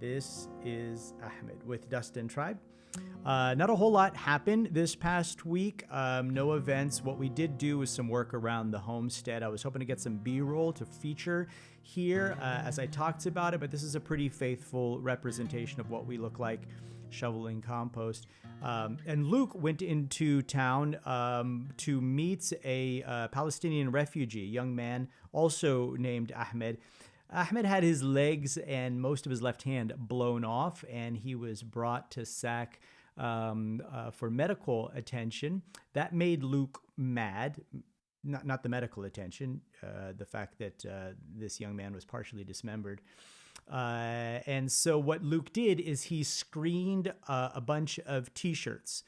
This is Ahmed with Dustin Tribe. Not a whole lot happened this past week. No events. What we did do was some work around the homestead. I was hoping to get some B-roll to feature here as I talked about it, but this is a pretty faithful representation of what we look like shoveling compost. And Luke went into town to meet a Palestinian refugee, young man, also named Ahmed. Ahmed had his legs and most of his left hand blown off, and he was brought to SAC for medical attention. That made Luke mad. Not the medical attention, the fact that this young man was partially dismembered. And so what Luke did is he screened a bunch of T-shirts,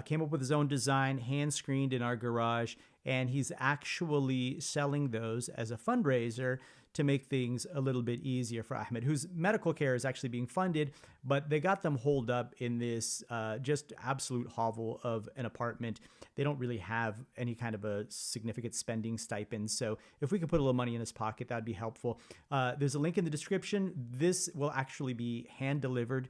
came up with his own design, hand screened in our garage, and he's actually selling those as a fundraiser to make things a little bit easier for Ahmed, whose medical care is actually being funded, but they got them holed up in this just absolute hovel of an apartment. They don't really have any kind of a significant spending stipend. So if we could put a little money in his pocket, that'd be helpful. There's a link in the description. This will actually be hand delivered.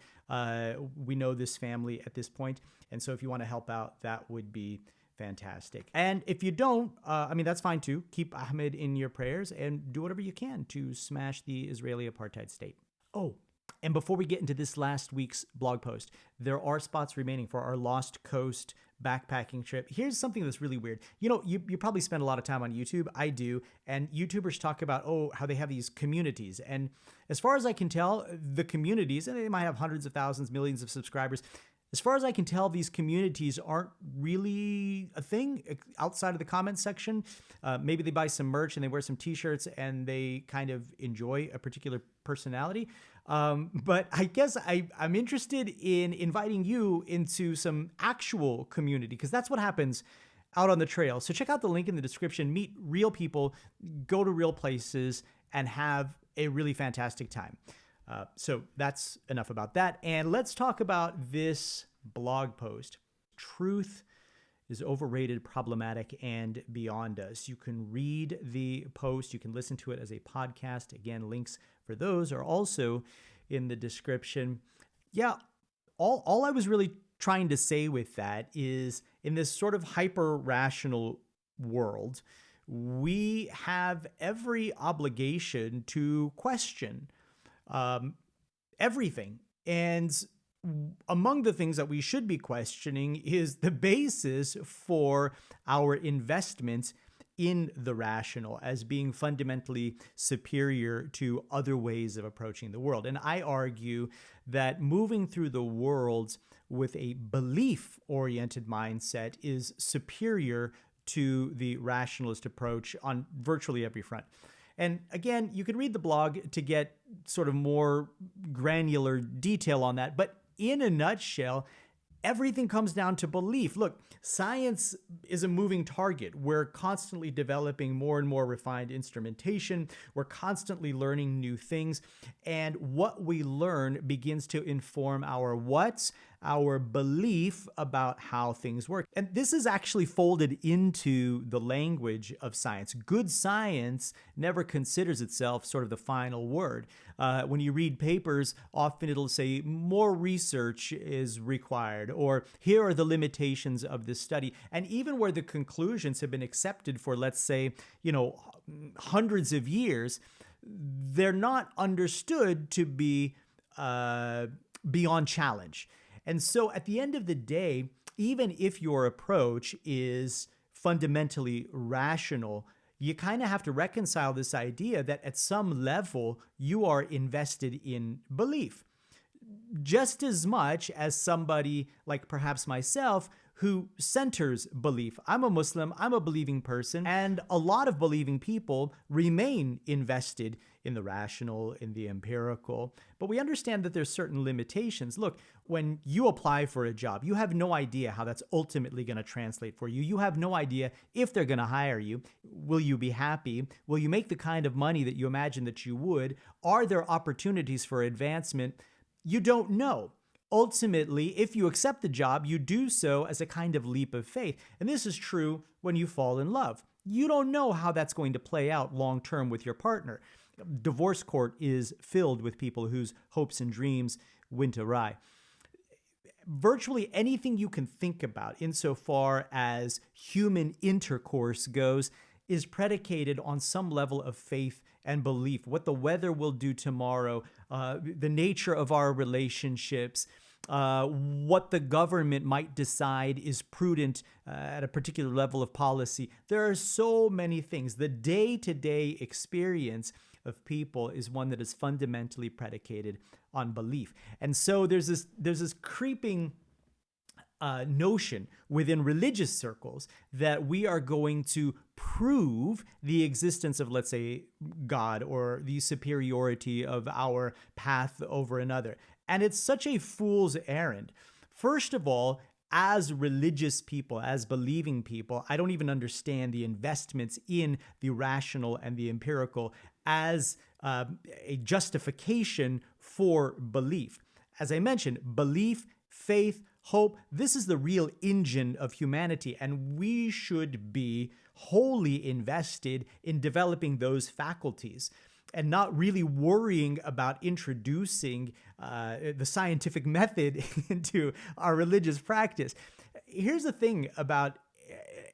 We know this family at this point. And so if you want to help out, that would be fantastic. And if you don't, that's fine too. Keep Ahmed in your prayers and do whatever you can to smash the Israeli apartheid state. Oh, and before we get into this last week's blog post, there are spots remaining for our Lost Coast backpacking trip. Here's something that's really weird. You know, you probably spend a lot of time on YouTube. I do. And YouTubers talk about, how they have these communities. And as far as I can tell, the communities, and they might have hundreds of thousands, millions of subscribers, as far as I can tell, these communities aren't really a thing outside of the comments section. Maybe they buy some merch and they wear some T-shirts and they kind of enjoy a particular personality. But I guess I'm interested in inviting you into some actual community, because that's what happens out on the trail. So check out the link in the description. Meet real people, go to real places, and have a really fantastic time. So that's enough about that. And let's talk about this blog post. Truth is overrated, problematic, and beyond us. You can read the post. You can listen to it as a podcast. Again, links for those are also in the description. Yeah, all I was really trying to say with that is, in this sort of hyper-rational world, we have every obligation to question everything. And among the things that we should be questioning is the basis for our investments in the rational as being fundamentally superior to other ways of approaching the world. And I argue that moving through the world with a belief-oriented mindset is superior to the rationalist approach on virtually every front. And again, you can read the blog to get sort of more granular detail on that. But in a nutshell, everything comes down to belief. Look, science is a moving target. We're constantly developing more and more refined instrumentation. We're constantly learning new things. And what we learn begins to inform our what's, our belief about how things work. And this is actually folded into the language of science. Good science never considers itself sort of the final word. When you read papers, often it'll say more research is required, or here are the limitations of this study. And even where the conclusions have been accepted for, let's say, hundreds of years, they're not understood to be beyond challenge. And so at the end of the day, even if your approach is fundamentally rational, you kind of have to reconcile this idea that at some level you are invested in belief. Just as much as somebody like perhaps myself who centers belief. I'm a Muslim, I'm a believing person, and a lot of believing people remain invested in the rational, in the empirical. But we understand that there's certain limitations. Look, when you apply for a job, you have no idea how that's ultimately going to translate for you. You have no idea if they're going to hire you. Will you be happy? Will you make the kind of money that you imagine that you would? Are there opportunities for advancement? You don't know. Ultimately, if you accept the job, you do so as a kind of leap of faith. And this is true when you fall in love. You don't know how that's going to play out long term with your partner. Divorce court is filled with people whose hopes and dreams went awry. Virtually anything you can think about insofar as human intercourse goes is predicated on some level of faith and belief. What the weather will do tomorrow, the nature of our relationships, what the government might decide is prudent at a particular level of policy. There are so many things. The day-to-day experience of people is one that is fundamentally predicated on belief. And so there's this creeping notion within religious circles that we are going to prove the existence of, let's say, God or the superiority of our path over another. And it's such a fool's errand. First of all, as religious people, as believing people, I don't even understand the investments in the rational and the empirical as a justification for belief. As I mentioned, belief, faith, hope, this is the real engine of humanity, and we should be wholly invested in developing those faculties and not really worrying about introducing the scientific method into our religious practice. Here's the thing about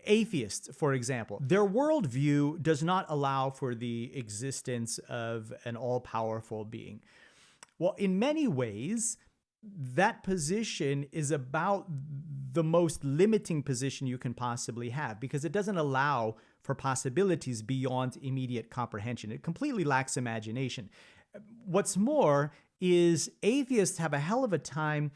atheists, for example. Their worldview does not allow for the existence of an all-powerful being. Well, in many ways, that position is about the most limiting position you can possibly have because it doesn't allow for possibilities beyond immediate comprehension. It completely lacks imagination. What's more is atheists have a hell of a time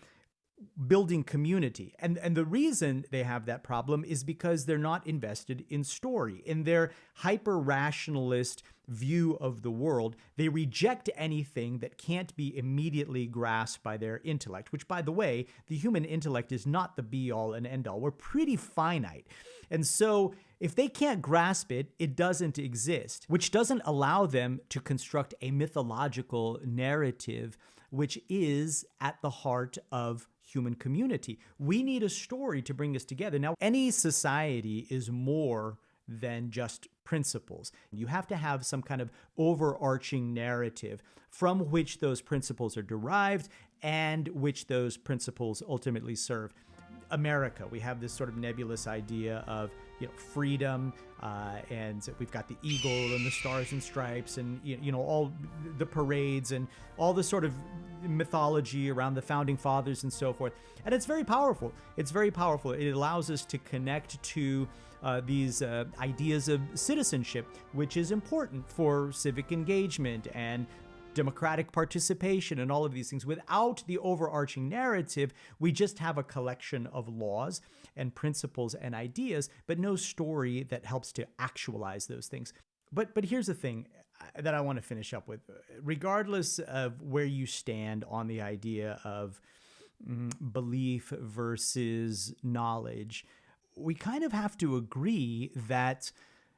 building community. And the reason they have that problem is because they're not invested in story. In their hyper-rationalist view of the world, they reject anything that can't be immediately grasped by their intellect, which, by the way, the human intellect is not the be-all and end-all. We're pretty finite. And so if they can't grasp it, it doesn't exist, which doesn't allow them to construct a mythological narrative, which is at the heart of human community. We need a story to bring us together. Now, any society is more than just principles. You have to have some kind of overarching narrative from which those principles are derived and which those principles ultimately serve. America, we have this sort of nebulous idea of freedom, and we've got the eagle and the stars and stripes and all the parades and all the sort of mythology around the founding fathers and so forth. And it's very powerful. It's very powerful. It allows us to connect to these ideas of citizenship, which is important for civic engagement and democratic participation and all of these things. Without the overarching narrative, we just have a collection of laws and principles and ideas, but no story that helps to actualize those things. But here's the thing that I want to finish up with. Regardless of where you stand on the idea of belief versus knowledge, we kind of have to agree that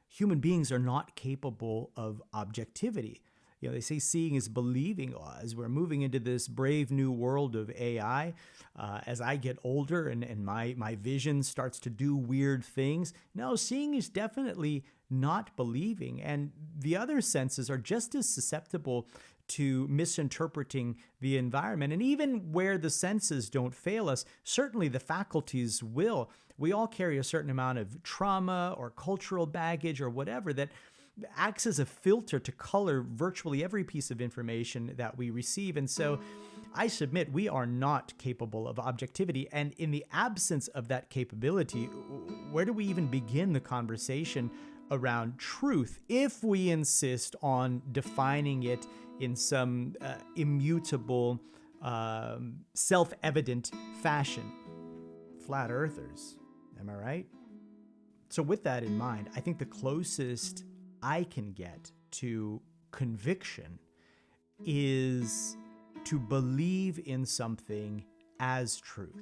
human beings are not capable of objectivity. They say seeing is believing. As we're moving into this brave new world of AI, as I get older and my vision starts to do weird things, no, seeing is definitely not believing. And the other senses are just as susceptible to misinterpreting the environment. And even where the senses don't fail us, certainly the faculties will. We all carry a certain amount of trauma or cultural baggage or whatever that acts as a filter to color virtually every piece of information that we receive. And so I submit we are not capable of objectivity. And in the absence of that capability, where do we even begin the conversation around truth if we insist on defining it in some immutable, self-evident fashion? Flat earthers, am I right? So with that in mind, I think the closest I can get to conviction is to believe in something as truth.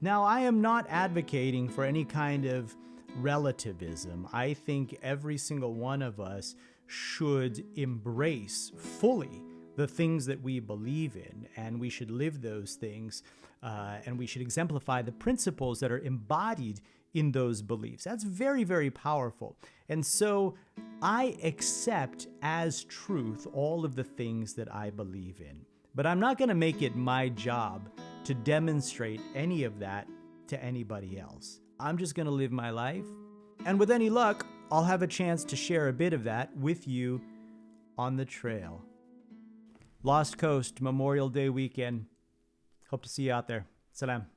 Now, I am not advocating for any kind of relativism. I think every single one of us should embrace fully the things that we believe in, and we should live those things, and we should exemplify the principles that are embodied in those beliefs. That's very, very powerful. And so I accept as truth all of the things that I believe in. But I'm not going to make it my job to demonstrate any of that to anybody else. I'm just going to live my life. And with any luck, I'll have a chance to share a bit of that with you on the trail. Lost Coast, Memorial Day weekend. Hope to see you out there. Salam.